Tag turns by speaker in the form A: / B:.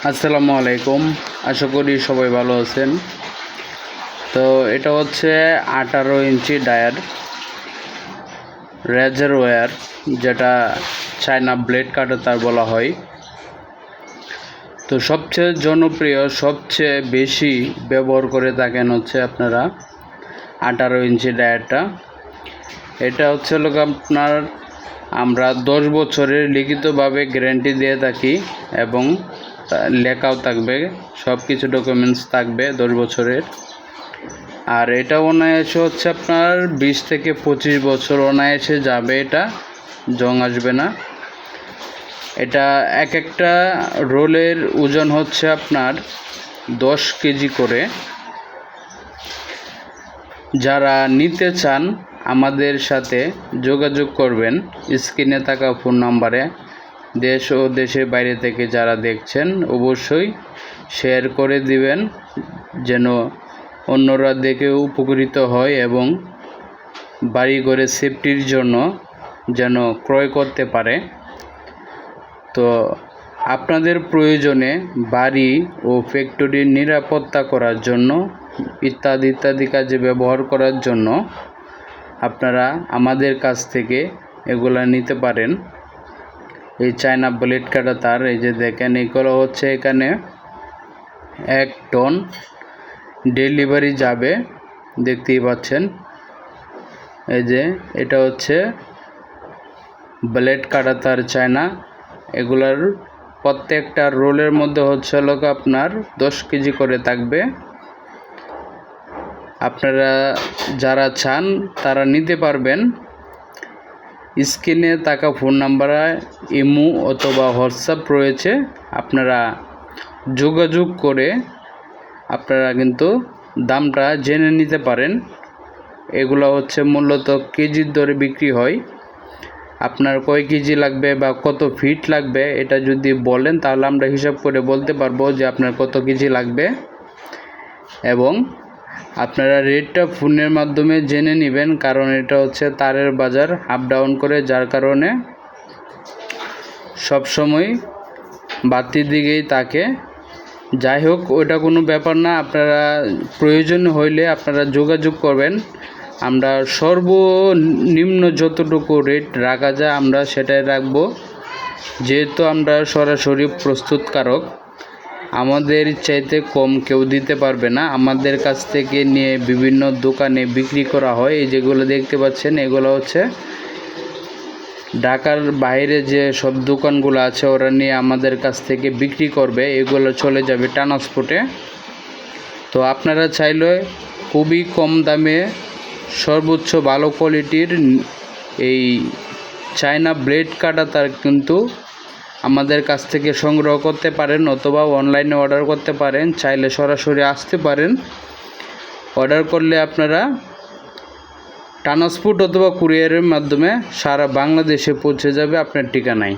A: আসসালামু আলাইকুম। আশা করি সবাই ভালো আছেন। তো এটা হচ্ছে 18 ইঞ্চি ডায়ার রেজার ওয়্যার, যেটা চায়না ব্লেড কাটার তার বলা হয়। তো সবচেয়ে জনপ্রিয়, সবচেয়ে বেশি ব্যবহার করে থাকেন হচ্ছে আপনারা 18 ইঞ্চি ডায়ারটা। এটা হচ্ছে আপনার আমরা 10 বছরের লিখিতভাবে গ্যারান্টি দিয়ে থাকি এবং লেখাও থাকবে, সব কিছু ডকুমেন্টস থাকবে 10 বছরের। আর এটা অনায়াসে হচ্ছে আপনার 20 থেকে 25 বছর অনায়াসে যাবে, এটা জং আসবে না। এটা এক একটা রোলের ওজন হচ্ছে আপনার 10 কেজি করে। যারা নিতে চান আমাদের সাথে যোগাযোগ করবেন স্ক্রিনে থাকা ফোন নাম্বারে। দেশ ও দেশের বাইরে থেকে যারা দেখছেন অবশ্যই শেয়ার করে দিবেন, যেন অন্যরা দেখে উপকৃত হয় এবং বাড়ি ঘরে সেফটির জন্য যেন ক্রয় করতে পারে। তো আপনাদের প্রয়োজনে বাড়ি ও ফ্যাক্টরির নিরাপত্তা করার জন্য ইত্যাদি কাজে ব্যবহার করার জন্য আপনারা আমাদের কাছ থেকে এগুলা নিতে পারেন। এই চায়না ব্লেড কাটা তার, এই যে দেখেন, এগুলো হচ্ছে এখানে 1 টন ডেলিভারি যাবে, দেখতেই পাচ্ছেন। এই যে এটা হচ্ছে ব্লেড কাটা তার চায়না। এগুলার প্রত্যেকটা রোলের মধ্যে হচ্ছে আপনার 10 কেজি করে থাকবে। আপনারা যারা চান তারা নিতে পারবেন। স্ক্রিনে থাকা ফোন নাম্বারে ইমো অথবা হোয়াটসঅ্যাপ রয়েছে, আপনারা যোগাযোগ করে আপনারা কিন্তু দামটা জেনে নিতে পারেন। এগুলো হচ্ছে মূলত কেজির দরে বিক্রি হয়। আপনার কয় কেজি লাগবে বা কত ফিট লাগবে এটা যদি বলেন তাহলে আমরা হিসাব করে বলতে পারবো যে আপনার কত কেজি লাগবে, এবং আপনারা রেটটা ফোনের মাধ্যমে জেনে নেবেন, কারণ এটা হচ্ছে তারের বাজার, আপ ডাউন করে, যার কারণে সবসময় বাড়তির দিকেই থাকে। যাই হোক, ওটা কোনো ব্যাপার না। আপনারা প্রয়োজন হইলে আপনারা যোগাযোগ করবেন। আমরা সর্বনিম্ন যতটুকু রেট রাখা যায় আমরা সেটাই রাখবো, যেহেতু আমরা সরাসরি প্রস্তুতকারক। আমাদের চাইতে কম কেউ দিতে পারবে না। আমাদের কাছ থেকে নিয়ে বিভিন্ন দোকানে বিক্রি করা হয়। এই যেগুলো দেখতে পাচ্ছেন এগুলো হচ্ছে ঢাকার বাইরে যে সব দোকানগুলো আছে ওরা নিয়ে আমাদের কাছ থেকে বিক্রি করবে, এগুলো চলে যাবে ট্রান্সপোর্টে। তো আপনারা চাইলে খুবই কম দামে সর্বোচ্চ ভালো কোয়ালিটির এই চায়না ব্লেড কাটা তার কিন্তু আমাদের কাছ থেকে সংগ্রহ করতে পারেন, অথবা অনলাইনে অর্ডার করতে পারেন। চাইলে সরাসরি আসতে পারেন। অর্ডার করলে আপনারা ট্রান্সপোর্ট অথবা কুরিয়ারের মাধ্যমে সারা বাংলাদেশে পৌঁছে যাবে আপনার ঠিকানায়।